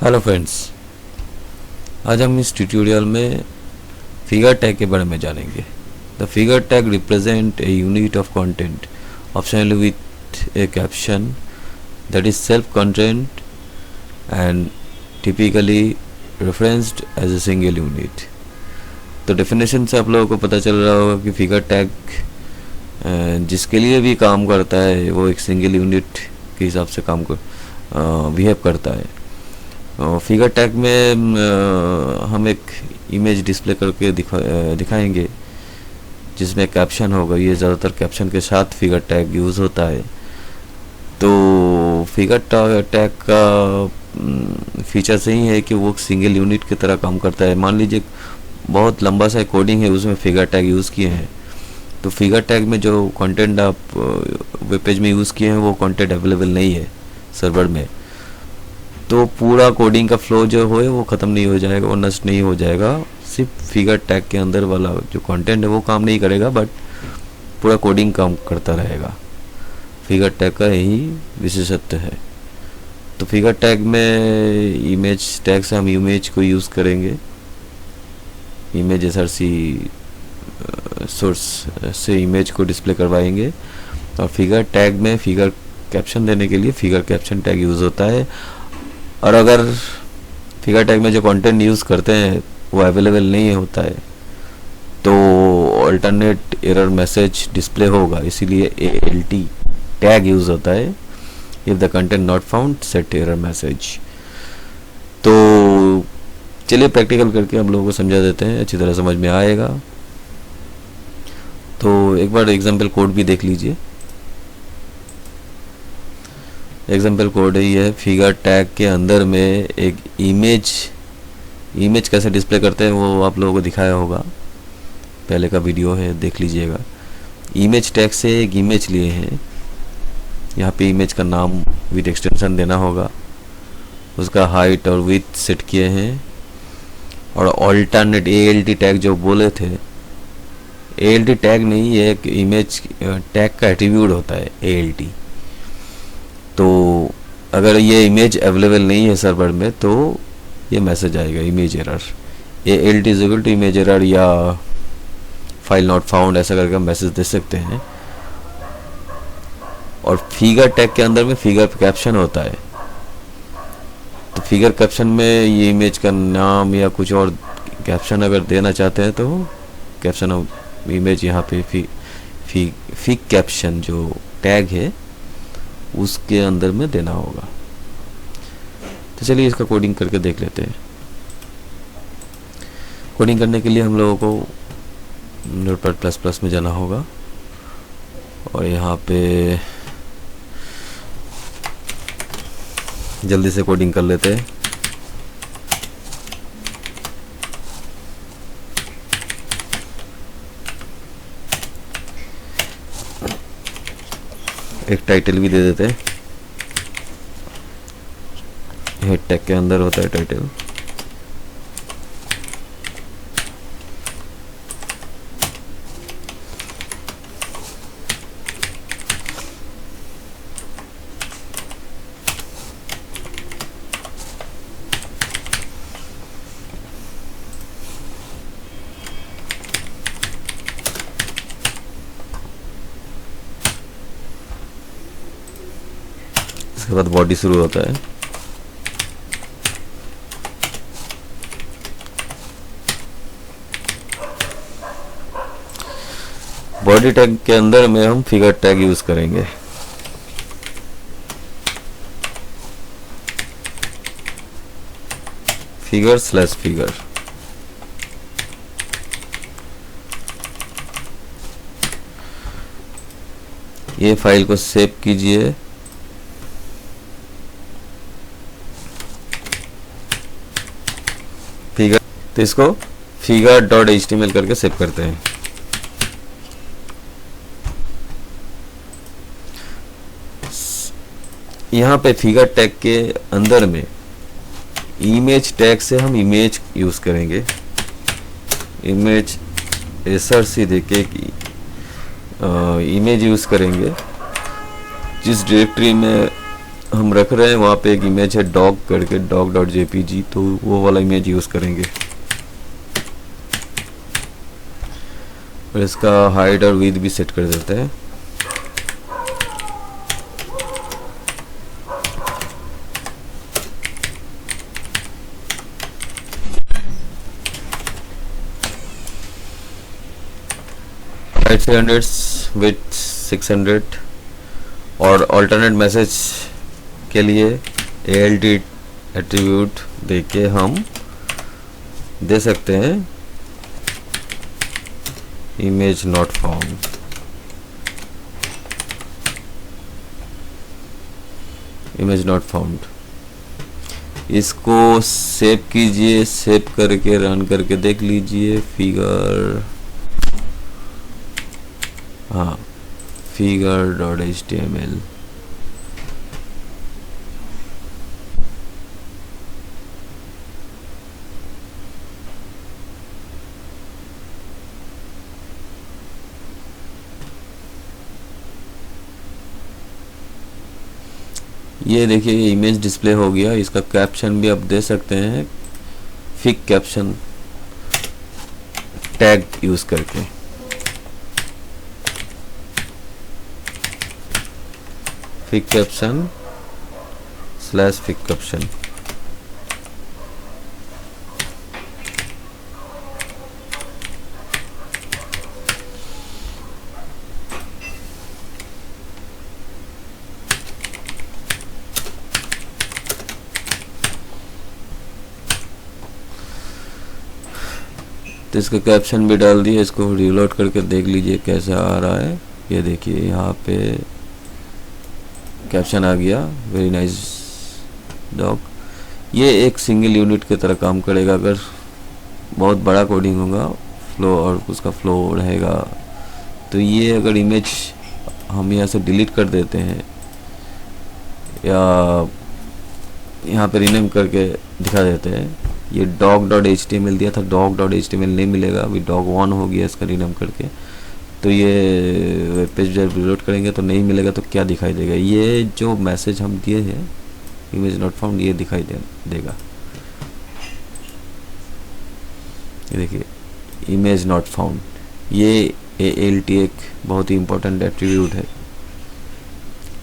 Hello friends, आज हम इस ट्यूटोरियल में फिगर टैग के बारे में जानेंगे। The figure tag represent a unit of content optionally with a caption that is self content and typically referenced as a single unit. तो definition से आप लोगों को पता चल रहा होगा कि फिगर टैग जिसके लिए भी काम करता है वो एक सिंगल यूनिट के हिसाब से काम कर बिहेव करता है। फिगर टैग में हम एक इमेज डिस्प्ले करके दिखाएंगे जिसमें कैप्शन होगा। ये ज़्यादातर कैप्शन के साथ फिगर टैग यूज़ होता है। तो फिगर टैग का फीचर्स यही है कि वो सिंगल यूनिट की तरह काम करता है। मान लीजिए बहुत लंबा सा कोडिंग है, उसमें फिगर टैग यूज़ किए हैं, तो फिगर टैग में जो कंटेंट आप वेब पेज में यूज़ किए हैं वो कंटेंट अवेलेबल नहीं है सर्वर में, तो पूरा कोडिंग का फ्लो जो है वो ख़त्म नहीं हो जाएगा, वो नष्ट नहीं हो जाएगा। सिर्फ फिगर टैग के अंदर वाला जो कंटेंट है वो काम नहीं करेगा, बट पूरा कोडिंग काम करता रहेगा। फिगर टैग का यही विशेषत्व है। तो फिगर टैग में इमेज टैग से हम इमेज को यूज़ करेंगे, इमेज SRC सोर्स से इमेज को डिस्प्ले करवाएंगे। और फिगर टैग में फिगर कैप्शन देने के लिए फिगर कैप्शन टैग यूज़ होता है। और अगर फिगर टैग में जो कंटेंट यूज़ करते हैं वो अवेलेबल नहीं होता है तो अल्टरनेट एरर मैसेज डिस्प्ले होगा, इसीलिए ALT टैग यूज़ होता है। If the content not found set error message. तो चलिए प्रैक्टिकल करके हम लोगों को समझा देते हैं, अच्छी तरह समझ में आएगा। तो एक बार एग्जाम्पल कोड भी देख लीजिए। एग्जाम्पल कोड है ये, फिगर टैग के अंदर में एक इमेज कैसे डिस्प्ले करते हैं वो आप लोगों को दिखाया होगा, पहले का वीडियो है, देख लीजिएगा। इमेज टैग से एक इमेज लिए हैं, यहाँ पे इमेज का नाम विथ एक्सटेंशन देना होगा, उसका हाइट और विड्थ सेट किए हैं। और अल्टरनेट ALT टैग जो बोले थे, ALT टैग नहीं, ये एक इमेज टैग का एट्रीब्यूट होता है ALT। तो अगर ये इमेज अवेलेबल नहीं है सर्वर में तो ये मैसेज आएगा, image error. ALT is equal to image error या फाइल नॉट फाउंड, ऐसा करके हम मैसेज दे सकते हैं। और फिगर टैग के अंदर में फिगर कैप्शन होता है, तो फिगर कैप्शन में ये इमेज का नाम या कुछ और कैप्शन अगर देना चाहते हैं तो कैप्शन ऑफ इमेज यहाँ पे फिग कैप्शन जो टैग है उसके अंदर में देना होगा। तो चलिए इसका कोडिंग करके देख लेते हैं। कोडिंग करने के लिए हम लोगों को Notepad++ में जाना होगा और यहाँ पे जल्दी से कोडिंग कर लेते हैं। एक टाइटल भी दे देते हैं, हेड टैग के अंदर होता है टाइटल। इसके बाद बॉडी शुरू होता है। बॉडी टैग के अंदर में हम फिगर टैग यूज करेंगे। फिगर/फिगर। ये फाइल को सेव कीजिए। फिगर, तो इसको figure.html करके सेव करते हैं। यहाँ पे फिगर टैग के अंदर में इमेज टैग से हम इमेज यूज करेंगे। इमेज SRC देके इमेज यूज करेंगे जिस डायरेक्टरी में हम रख रहे हैं वहाँ पे एक इमेज है डॉग करके, dog.jpg, तो वो वाला इमेज यूज़ करेंगे। और इसका हाइट और विड्थ भी सेट कर देते हैं। Height 300, width 600। और अल्टरनेट मैसेज के लिए ALT एट्रीब्यूट देके हम दे सकते हैं image not found. Image not found, इसको सेव कीजिए, सेव करके रन करके देख लीजिए। फिगर, हाँ, figure.html। ये देखिए, ये इमेज डिस्प्ले हो गया। इसका कैप्शन भी आप दे सकते हैं फिक कैप्शन टैग यूज करके। फिक कैप्शन / फिक कैप्शन। तो इसका कैप्शन भी डाल दिए। इसको रीलोड करके देख लीजिए कैसा आ रहा है। ये देखिए, यहाँ पे कैप्शन आ गया, वेरी नाइस डॉग। ये एक सिंगल यूनिट की तरह काम करेगा। अगर बहुत बड़ा कोडिंग होगा, फ्लो और उसका फ्लो रहेगा, तो ये अगर इमेज हम यहाँ से डिलीट कर देते हैं या यहाँ पे रीनेम करके दिखा देते हैं, ये dog.html दिया था, dog.html नहीं मिलेगा, अभी dog1 हो गया इसका रीनेम करके। तो ये वेब पेज जब रिलोड करेंगे तो नहीं मिलेगा, तो क्या दिखाई देगा? ये जो मैसेज हम दिए हैं इमेज नॉट फाउंड, ये दिखाई देगा। ये देखिए, इमेज नॉट फाउंड। ये ALT एक बहुत ही इम्पोर्टेंट एट्रीब्यूट है।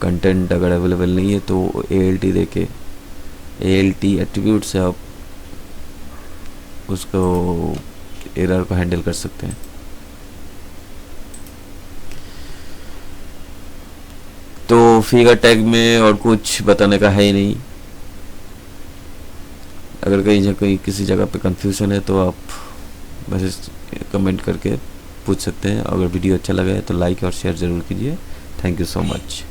कंटेंट अगर अवेलेबल नहीं है तो ALT देके, ALT एट्रीब्यूट से आप उसको एरर को हैंडल कर सकते हैं। तो फिगर टैग में और कुछ बताने का है ही नहीं। अगर कहीं किसी जगह पे कंफ्यूजन है तो आप मैसेज कमेंट करके पूछ सकते हैं। अगर वीडियो अच्छा लगा है तो लाइक और शेयर ज़रूर कीजिए। Thank you so much.